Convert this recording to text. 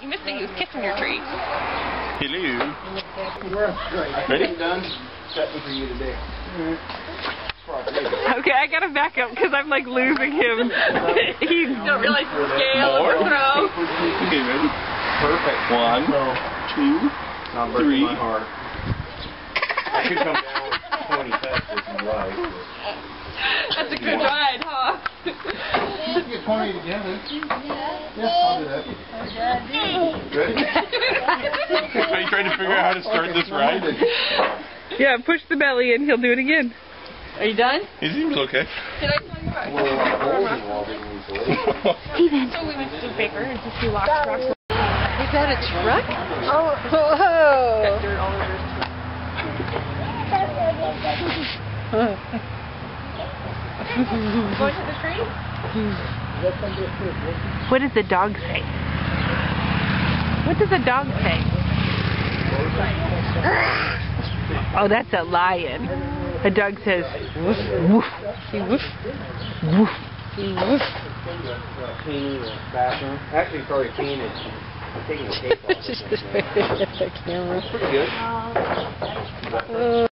You missed it. He was kissing your tree. Hello. Ready? Done. Setting for you today. Okay, I gotta back up because I'm like losing him. He's don't realize the scale of the throw. Okay, ready? Perfect. 1, 2, Not breaking 3. my heart. I could come down with 20 tests if you like. That's a good ride, huh? Get 20 together. Yeah, I'll do that. Ready? Are you trying to figure out how to start this ride? Yeah, push the belly and he'll do it again. Are you done? He seems okay. Did I tell you about Steven. So we went to the baker and to see rocks. Is that a truck? Oh. Got dirt all over his Going to the tree? What does the dog say? What does a dog say? Oh, that's a lion. A dog says woof, woof. He woof, woof. He woof. Cleaning the bathroom. Actually, probably clean it. I'm taking the tape off. Just the camera. Pretty good.